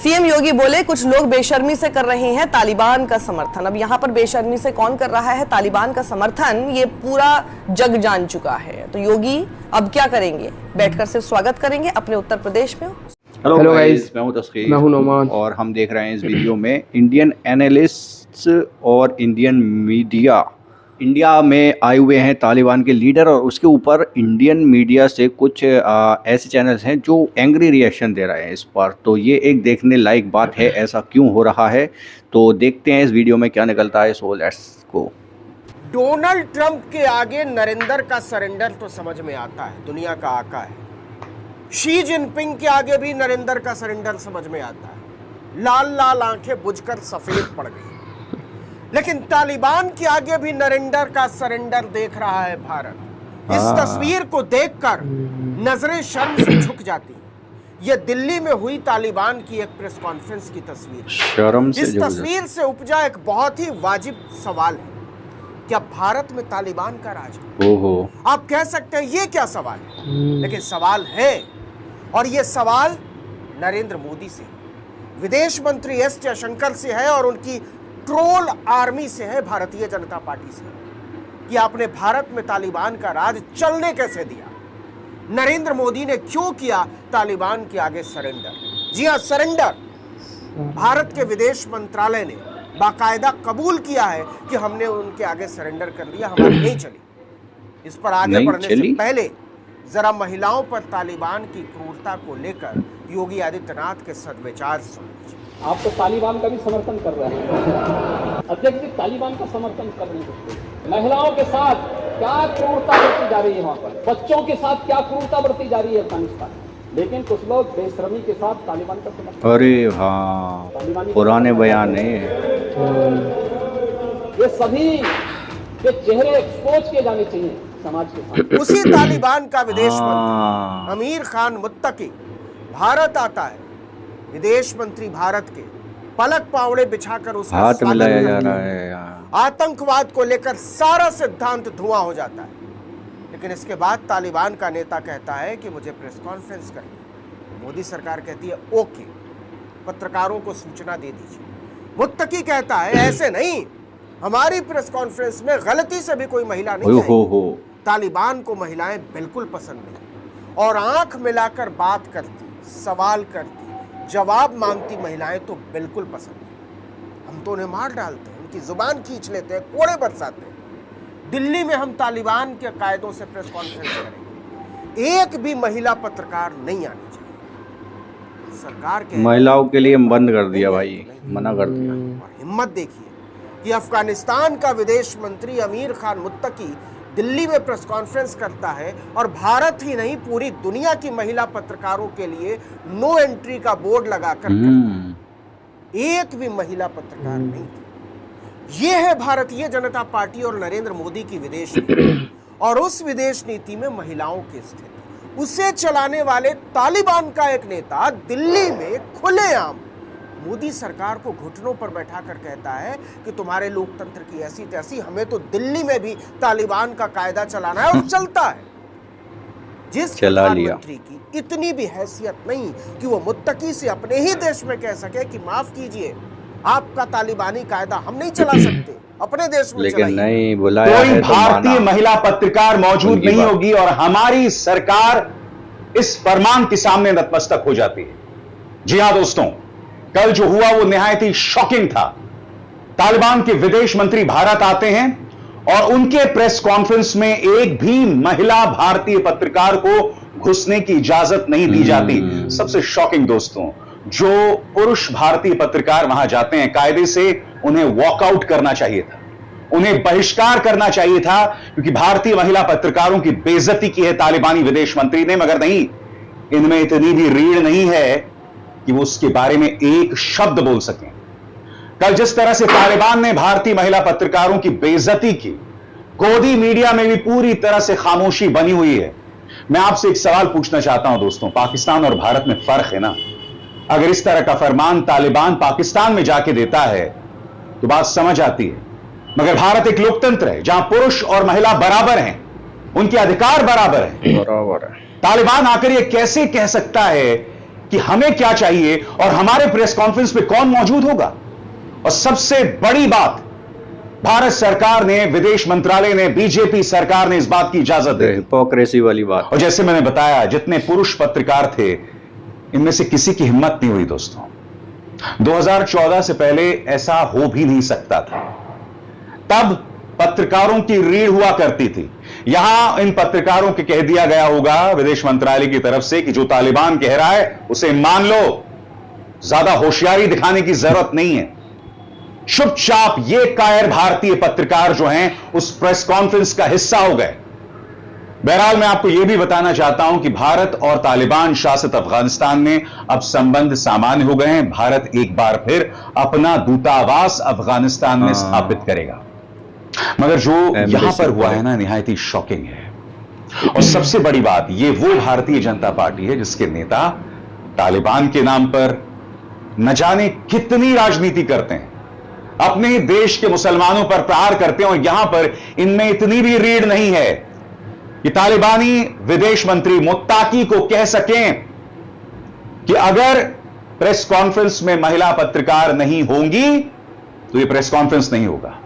CM योगी बोले कुछ लोग बेशर्मी से कर रहे हैं तालिबान का समर्थन। अब यहाँ पर बेशर्मी से कौन कर रहा है तालिबान का समर्थन, ये पूरा जग जान चुका है। तो योगी अब क्या करेंगे, बैठकर सिर्फ स्वागत करेंगे अपने उत्तर प्रदेश में। हेलो गाइस, मैं हूं तस्कीर, मैं हूं नोमान और हम देख रहे हैं इस वीडियो में इंडियन एनालिस्ट्स और इंडियन मीडिया इंडिया में आए हुए हैं तालिबान के लीडर, और उसके ऊपर इंडियन मीडिया से कुछ ऐसे चैनल्स हैं जो एंग्री रिएक्शन दे रहे हैं इस पर। तो ये एक देखने लायक बात है, ऐसा क्यों हो रहा है, तो देखते हैं इस वीडियो में क्या निकलता है। So let's go. Donald Trump के आगे नरेंद्र का सरेंडर तो समझ में आता है, दुनिया का आका है। शी जिनपिंग के आगे भी नरेंद्र का सरेंडर समझ में आता है। लाल लाल आंखें बुझकर सफेद पड़ गई। लेकिन तालिबान के आगे भी नरेंद्र का सरेंडर देख रहा है भारत। इस तस्वीर को देखकर नजरें शर्म से झुक जाती हैं। यह दिल्ली में हुई तालिबान की एक प्रेस कॉन्फ्रेंस की तस्वीर। शर्म से इस तस्वीर से उपजा एक बहुत ही वाजिब सवाल है, क्या भारत में तालिबान का राज है? ओहो, आप कह सकते हैं ये क्या सवाल है, लेकिन सवाल है। और ये सवाल नरेंद्र मोदी से, विदेश मंत्री एस जयशंकर से है और उनकी ट्रोल आर्मी से है, भारतीय जनता पार्टी से, कि आपने भारत में तालिबान का राज चलने कैसे दिया। नरेंद्र मोदी ने क्यों किया तालिबान के आगे सरेंडर? जी हां, सरेंडर। भारत के विदेश मंत्रालय ने बाकायदा कबूल किया है कि हमने उनके आगे सरेंडर कर लिया, हमारी नहीं चली। इस पर आगे बढ़ने से पहले जरा महिलाओं पर तालिबान की क्रूरता को लेकर योगी आदित्यनाथ के सद्विचार समझिए। आप तो तालिबान का भी समर्थन कर रहे हैं। अध्यक्ष जी तालिबान का समर्थन कर रहे हैं। महिलाओं के साथ क्या क्रूरता बरती जा रही है, वहां पर बच्चों के साथ क्या क्रूरता बरती जा रही है अफगानिस्तान, लेकिन कुछ लोग बेशर्मी के साथ तालिबान का समर्थन। अरे हाँ, पुराने बयान है ये। सभी के चेहरे एक्सपोज किए जाने चाहिए समाज के साथ। उसी तालिबान का विदेश मंत्री अमीर खान मुत्तकी भारत आता है। विदेश मंत्री भारत के पलक पावड़े बिछाकर उसका हाथ मिलाया जा रहा है। आतंकवाद को लेकर सारा सिद्धांत धुआं हो जाता है। लेकिन इसके बाद तालिबान का नेता कहता है कि मुझे प्रेस कॉन्फ्रेंस करनी। मोदी सरकार कहती है ओके, पत्रकारों को सूचना दे दीजिए। मुत्तकी कहता है ऐसे नहीं, हमारी प्रेस कॉन्फ्रेंस में गलती से भी कोई महिला नहीं आएगी। तालिबान को महिलाएं बिल्कुल पसंद नहीं, और आंख मिलाकर बात करती, सवाल करती, जवाब मांगती महिलाएं तो बिल्कुल पसंद नहीं। हम तो उन्हें मार डालते हैं, उनकी जुबान खींच लेते हैं, कोड़े बरसाते हैं। दिल्ली में हम तालिबान के कायदों से प्रेस कॉन्फ्रेंस करेंगे, एक भी महिला पत्रकार नहीं आनी चाहिए। सरकार के महिलाओं के लिए बंद कर दिया भाई, मना कर दिया। और हिम्मत देखिए कि अफगानिस्तान का विदेश मंत्री अमीर खान मुत्तकी दिल्ली में प्रेस कॉन्फ्रेंस करता है, और भारत ही नहीं पूरी दुनिया की महिला पत्रकारों के लिए नो एंट्री का बोर्ड लगाकर एक भी महिला पत्रकार नहीं थी। ये है भारतीय जनता पार्टी और नरेंद्र मोदी की विदेश नीति। और उस विदेश नीति में महिलाओं की स्थिति, उसे चलाने वाले तालिबान का एक नेता दिल्ली में खुलेआम मोदी सरकार को घुटनों पर बैठाकर कहता है कि तुम्हारे लोकतंत्र की ऐसी तैसी, हमें तो दिल्ली में भी तालिबान का कायदा चलाना है, और चलता है। जिस प्रधानमंत्री की इतनी भी हैसियत नहीं कि वो मुत्तकी से अपने ही देश में कह सके कि माफ कीजिए, आपका तालिबानी कायदा हम नहीं चला सकते, अपने देश में लेकिन नहीं बुलाया कोई भारतीय महिला पत्रकार मौजूद नहीं होगी और हमारी सरकार इस फरमान के सामने नतमस्तक हो जाती है। जी हां दोस्तों, कल जो हुआ वो निहायत ही शॉकिंग था। तालिबान के विदेश मंत्री भारत आते हैं और उनके प्रेस कॉन्फ्रेंस में एक भी महिला भारतीय पत्रकार को घुसने की इजाजत नहीं दी जाती। सबसे शॉकिंग दोस्तों, जो पुरुष भारतीय पत्रकार वहां जाते हैं, कायदे से उन्हें वॉकआउट करना चाहिए था, उन्हें बहिष्कार करना चाहिए था, क्योंकि भारतीय महिला पत्रकारों की बेइज्जती की है तालिबानी विदेश मंत्री ने। मगर नहीं, इनमें इतनी भी रीढ़ नहीं है कि वो उसके बारे में एक शब्द बोल सकें। कल जिस तरह से तालिबान ने भारतीय महिला पत्रकारों की बेइज्जती की, गोदी मीडिया में भी पूरी तरह से खामोशी बनी हुई है। मैं आपसे एक सवाल पूछना चाहता हूं दोस्तों, पाकिस्तान और भारत में फर्क है ना? अगर इस तरह का फरमान तालिबान पाकिस्तान में जाके देता है तो बात समझ आती है, मगर भारत एक लोकतंत्र है जहां पुरुष और महिला बराबर हैं, उनके अधिकार बराबर हैं। बराबर है। तालिबान आकर यह कैसे कह सकता है कि हमें क्या चाहिए और हमारे प्रेस कॉन्फ्रेंस में कौन मौजूद होगा। और सबसे बड़ी बात, भारत सरकार ने, विदेश मंत्रालय ने, बीजेपी सरकार ने इस बात की इजाजत दी। हिपोक्रेसी वाली बात। और जैसे मैंने बताया, जितने पुरुष पत्रकार थे, इनमें से किसी की हिम्मत नहीं हुई दोस्तों। 2014 से पहले ऐसा हो भी नहीं सकता था। तब पत्रकारों की रीढ़ हुआ करती थी। यहां इन पत्रकारों के कह दिया गया होगा विदेश मंत्रालय की तरफ से कि जो तालिबान कह रहा है उसे मान लो, ज्यादा होशियारी दिखाने की जरूरत नहीं है। चुपचाप ये कायर भारतीय पत्रकार जो हैं उस प्रेस कॉन्फ्रेंस का हिस्सा हो गए। बहरहाल मैं आपको यह भी बताना चाहता हूं कि भारत और तालिबान शासित अफगानिस्तान में अब संबंध सामान्य हो गए हैं। भारत एक बार फिर अपना दूतावास अफगानिस्तान में स्थापित करेगा। मगर जो यहां पर हुआ है ना, निहायत ही शॉकिंग है। और सबसे बड़ी बात, ये वो भारतीय जनता पार्टी है जिसके नेता तालिबान के नाम पर न जाने कितनी राजनीति करते हैं, अपने देश के मुसलमानों पर प्रहार करते हैं। और यहां पर इनमें इतनी भी रीढ़ नहीं है कि तालिबानी विदेश मंत्री मुत्ताकी को कह सकें कि अगर प्रेस कॉन्फ्रेंस में महिला पत्रकार नहीं होंगी तो यह प्रेस कॉन्फ्रेंस नहीं होगा।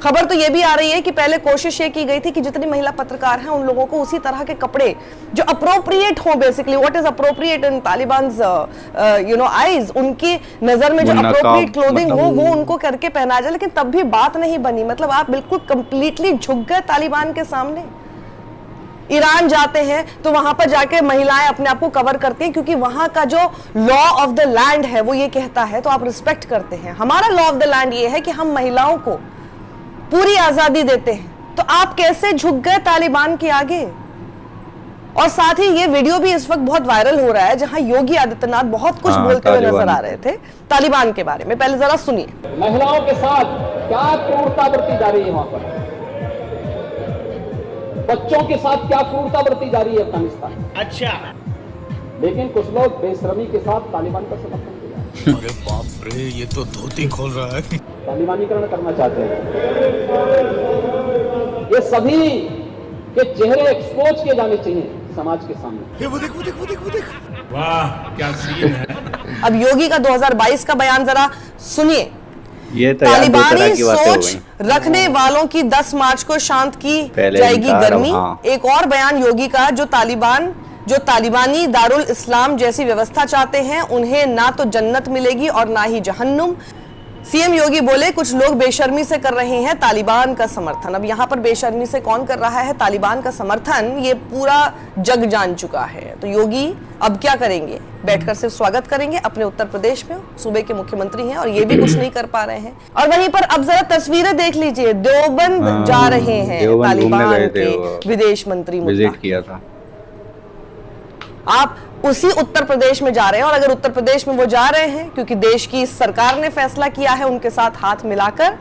खबर तो यह भी आ रही है कि पहले कोशिश ये की गई थी कि जितनी महिला पत्रकार हैं उन लोगों को उसी तरह के कपड़े जो अप्रोप्रिएट हो, basically what is appropriate in Talibans eyes, उनकी नजर में जो अप्रोप्रिएट क्लोथिंग हो वो उनको करके पहना जाए। लेकिन तब भी बात नहीं बनी। मतलब आप बिल्कुल कंप्लीटली झुक गए तालिबान के सामने। ईरान जाते हैं तो वहां पर जाके महिलाएं अपने आप को कवर करती हैं क्योंकि वहां का जो लॉ ऑफ द लैंड है वो ये कहता है, तो आप रिस्पेक्ट करते हैं। हमारा लॉ ऑफ द लैंड ये है कि हम महिलाओं को पूरी आजादी देते हैं। तो आप कैसे झुक गए तालिबान के आगे? और साथ ही ये वीडियो भी इस वक्त बहुत वायरल हो रहा है जहां योगी आदित्यनाथ बहुत कुछ बोलते हुए नजर आ रहे थे तालिबान के बारे में। पहले जरा सुनिए। महिलाओं के साथ क्या क्रूरता बरती जा रही है वहां पर, बच्चों के साथ क्या क्रूरता बरती जा रही है अफगानिस्तान। अच्छा, लेकिन कुछ लोग बेशर्मी के साथ तालिबान का समर्थन कर रहे हैं। अरे बाप रे, ये तो धोती खोल रहा है। तालिबानीकरण करना चाहते हैं। ये सभी के चेहरे एक्सपोज किए जाने चाहिए समाज के सामने। वो देख, वो देख, वो देख, वो देख। वाह क्या सीन है। अब योगी का 2022 का बयान जरा सुनिए। ये तो तालिबानी सोच रखने वालों की 10 मार्च को शांत की जाएगी गर्मी। एक और बयान योगी का, जो तालिबानी दारुल इस्लाम जैसी व्यवस्था चाहते हैं उन्हें ना तो जन्नत मिलेगी और ना ही जहन्नुम। सीएम योगी बोले कुछ लोग बेशर्मी से कर रहे हैं तालिबान का समर्थन। अब यहाँ पर बेशर्मी से कौन कर रहा है तालिबान का समर्थन, ये पूरा जग जान चुका है। तो योगी अब क्या करेंगे? बैठकर सिर्फ स्वागत करेंगे। अपने उत्तर प्रदेश में सूबे के मुख्यमंत्री हैं और ये भी कुछ नहीं कर पा रहे हैं। और वहीं पर अब जरा तस्वीरें देख लीजिए, देवबंद जा रहे हैं तालिबान के विदेश मंत्री, विजिट किया था। आप उसी उत्तर प्रदेश में जा रहे हैं। और अगर उत्तर प्रदेश में वो जा रहे हैं क्योंकि देश की सरकार ने फैसला किया है उनके साथ हाथ मिलाकर,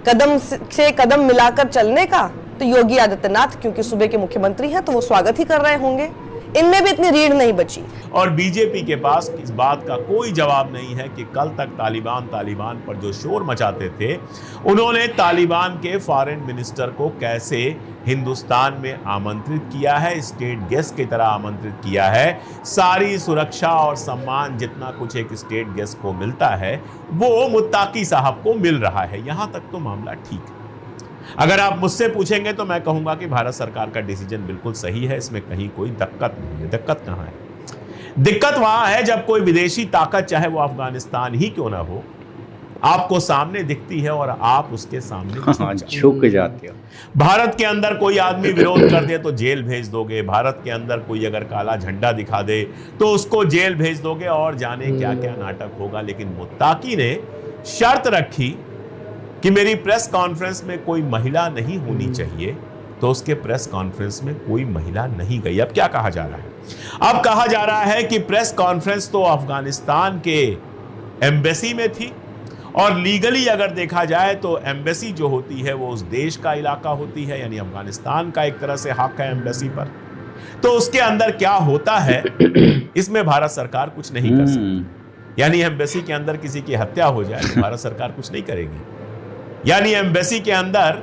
कदम से कदम मिलाकर चलने का, तो योगी आदित्यनाथ क्योंकि सूबे के मुख्यमंत्री हैं तो वो स्वागत ही कर रहे होंगे। इनमें भी इतनी रीढ़ नहीं बची। और बीजेपी के पास इस बात का कोई जवाब नहीं है कि कल तक तालिबान पर जो शोर मचाते थे, उन्होंने तालिबान के फॉरेन मिनिस्टर को कैसे हिंदुस्तान में आमंत्रित किया है, स्टेट गेस्ट की तरह आमंत्रित किया है। सारी सुरक्षा और सम्मान जितना कुछ एक स्टेट गेस्ट को मिलता है वो मुत्ताकी साहब को मिल रहा है। यहां तक तो मामला ठीक है। अगर आप मुझसे पूछेंगे तो मैं कहूंगा कि भारत सरकार का डिसीजन बिल्कुल सही है, इसमें कहीं कोई दिक्कत नहीं है। दिक्कत कहां है? दिक्कत वहां है जब कोई विदेशी ताकत, चाहे वो अफगानिस्तान ही क्यों ना हो, आपको सामने दिखती है और आप उसके सामने झुक जाते हो। भारत के अंदर कोई आदमी विरोध कर दे तो जेल भेज दोगे, भारत के अंदर कोई अगर काला झंडा दिखा दे तो उसको जेल भेज दोगे और जाने क्या क्या नाटक होगा। लेकिन मुत्ताकी ने शर्त रखी कि मेरी प्रेस कॉन्फ्रेंस में कोई महिला नहीं होनी चाहिए, तो उसके प्रेस कॉन्फ्रेंस में कोई महिला नहीं गई। अब क्या कहा जा रहा है? अब कहा जा रहा है कि प्रेस कॉन्फ्रेंस तो अफगानिस्तान के एम्बेसी में थी और लीगली अगर देखा जाए तो एम्बेसी जो होती है वो उस देश का इलाका होती है, यानी अफगानिस्तान का एक तरह से हक है एम्बेसी पर। तो उसके अंदर क्या होता है इसमें भारत सरकार कुछ नहीं कर सकती। यानी एम्बेसी के अंदर किसी की हत्या हो जाए तो भारत सरकार कुछ नहीं करेगी। यानी एम्बेसी के अंदर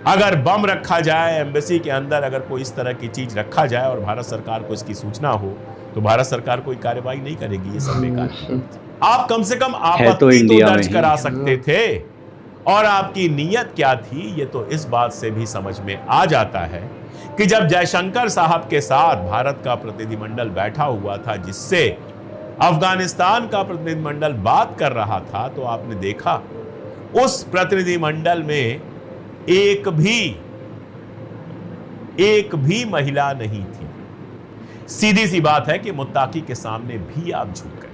अगर बम रखा जाए, एम्बेसी के अंदर अगर कोई इस तरह की चीज रखा जाए और भारत सरकार को इसकी सूचना हो तो भारत सरकार कोई कार्रवाई नहीं करेगी, ये सब बेकार। आप कम से कम तो आपत्ति तो इंडिया दर्ज में करा सकते थे, और आपकी नीयत क्या थी ये तो इस बात से भी समझ में आ जाता है कि जब जयशंकर साहब के साथ भारत का प्रतिनिधिमंडल बैठा हुआ था, जिससे अफगानिस्तान का प्रतिनिधिमंडल बात कर रहा था, तो आपने देखा उस प्रतिनिधिमंडल में एक भी महिला नहीं थी। सीधी सी बात है कि मुत्ताकी के सामने भी आप झुक गए।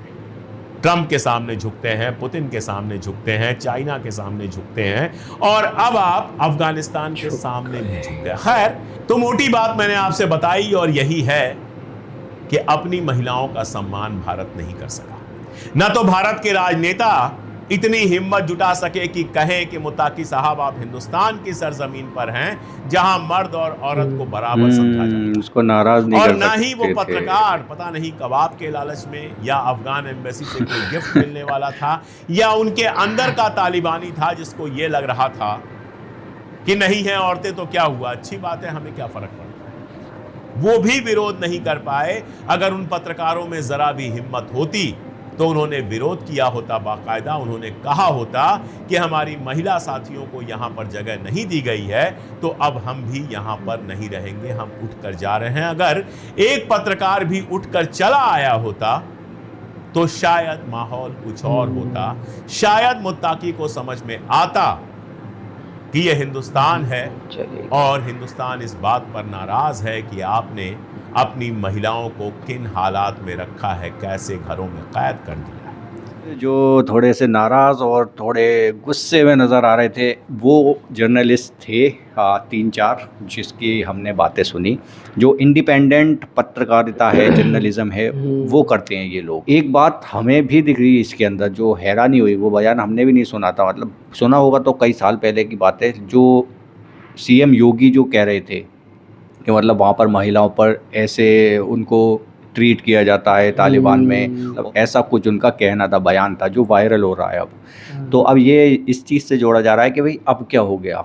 ट्रंप के सामने झुकते हैं, पुतिन के सामने झुकते हैं, चाइना के सामने झुकते हैं, और अब आप अफगानिस्तान के सामने भी झुक गए। खैर, तो मोटी बात मैंने आपसे बताई, और यही है कि अपनी महिलाओं का सम्मान भारत नहीं कर सका। न तो भारत के राजनेता इतनी हिम्मत जुटा सके कि कहें कि मुत्ताकी साहब आप हिंदुस्तान की सरजमीन पर हैं, जहां मर्द और औरत को बराबर समझा जाता है, उसको नाराज नहीं और कर ना सकते ही वो थे। पत्रकार पता नहीं कबाब के लालच में या अफगान एम्बेसी से कोई गिफ्ट मिलने वाला था, या उनके अंदर का तालिबानी था जिसको ये लग रहा था कि नहीं है औरतें तो क्या हुआ, अच्छी बात है, हमें क्या फर्क पड़ता है। वो भी विरोध नहीं कर पाए। अगर उन पत्रकारों में जरा भी हिम्मत होती तो उन्होंने विरोध किया होता बाकायदा, उन्होंने कहा होता कि हमारी महिला साथियों को यहाँ पर जगह नहीं दी गई है, तो अब हम भी यहाँ पर नहीं रहेंगे, हम उठकर जा रहे हैं। अगर एक पत्रकार भी उठकर चला आया होता तो शायद माहौल कुछ और होता, शायद मुत्ताकी को समझ में आता कि यह हिंदुस्तान है, और हिंदुस्तान इस बात पर नाराज है कि आपने अपनी महिलाओं को किन हालात में रखा है, कैसे घरों में कैद कर दिया। जो थोड़े से नाराज़ और थोड़े गुस्से में नज़र आ रहे थे वो जर्नलिस्ट थे 3-4, जिसकी हमने बातें सुनी। जो इंडिपेंडेंट पत्रकारिता है, जर्नलिज्म है, वो करते हैं ये लोग। एक बात हमें भी दिख रही इसके अंदर, जो हैरानी हुई, वो बयान हमने भी नहीं सुना था, मतलब सुना होगा तो कई साल पहले की बात है, जो सीएम योगी जो कह रहे थे कि मतलब वहाँ पर महिलाओं पर ऐसे उनको ट्रीट किया जाता है तालिबान में, मतलब ऐसा कुछ उनका कहना था, बयान था, जो वायरल हो रहा है अब। तो अब ये इस चीज़ से जोड़ा जा रहा है कि भाई अब क्या हो गया।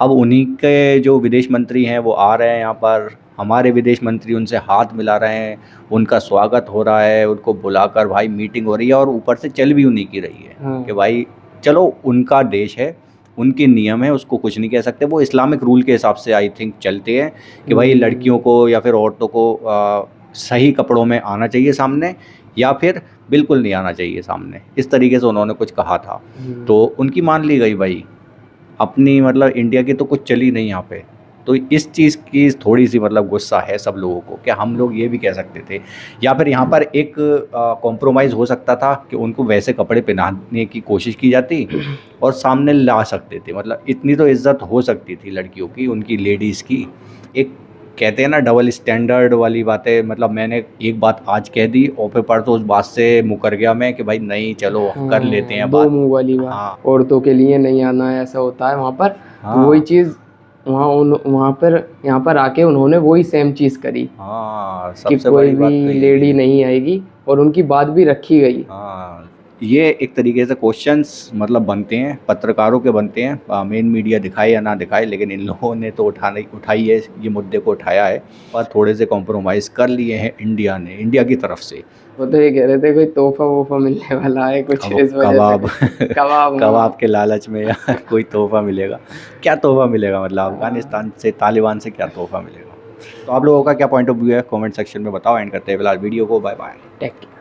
अब उन्हीं के जो विदेश मंत्री हैं वो आ रहे हैं यहाँ पर, हमारे विदेश मंत्री उनसे हाथ मिला रहे हैं, उनका स्वागत हो रहा है, उनको बुलाकर भाई मीटिंग हो रही है, और ऊपर से चल भी उन्हीं की रही है कि भाई चलो उनका देश है, उनके नियम है, उसको कुछ नहीं कह सकते। वो इस्लामिक रूल के हिसाब से आई थिंक चलते हैं कि भाई लड़कियों को या फिर औरतों को सही कपड़ों में आना चाहिए सामने, या फिर बिल्कुल नहीं आना चाहिए सामने। इस तरीके से उन्होंने कुछ कहा था, तो उनकी मान ली गई भाई। अपनी मतलब इंडिया की तो कुछ चली नहीं यहाँ पे। तो इस चीज़ की थोड़ी सी मतलब गुस्सा है सब लोगों को कि हम लोग ये भी कह सकते थे, या फिर यहाँ पर एक कॉम्प्रोमाइज़ हो सकता था कि उनको वैसे कपड़े पहनाने की कोशिश की जाती और सामने ला सकते थे। मतलब इतनी तो इज्जत हो सकती थी लड़कियों की, उनकी लेडीज़ की। एक कहते हैं ना डबल स्टैंडर्ड वाली बातें, मतलब मैंने एक बात आज कह दी और फिर परसों उस बात से मुकर गया मैं कि भाई नहीं चलो कर लेते हैं बात। दो मुंह वाली बात। हाँ। औरतों के लिए नहीं आना है, ऐसा होता है वहाँ पर। हाँ। तो वही चीज़ वहाँ पर यहाँ पर आके उन्होंने वही सेम चीज़ करी। हाँ, कि कोई भी लेडी नहीं आएगी, और उनकी बात भी रखी गई। हाँ, ये एक तरीके से क्वेश्चंस मतलब बनते हैं, पत्रकारों के बनते हैं, मेन मीडिया दिखाए या ना दिखाए, लेकिन इन लोगों ने तो उठाई है, ये मुद्दे को उठाया है, और थोड़े से कॉम्प्रोमाइज़ कर लिए हैं इंडिया ने, इंडिया की तरफ से। वो तो ये कह रहे थे कोई तोहफा वोफा मिलने वाला है कुछ इस वजह कबाब से। कबाब कबाब के लालच में या कोई तोहफा मिलेगा। क्या तोहफा मिलेगा, मतलब अफगानिस्तान से, तालिबान से क्या तोहफा मिलेगा। तो आप लोगों का क्या पॉइंट ऑफ व्यू है, कमेंट सेक्शन में बताओ। एंड करते हैं फिलहाल वीडियो को, बाय बाय, टेक केयर।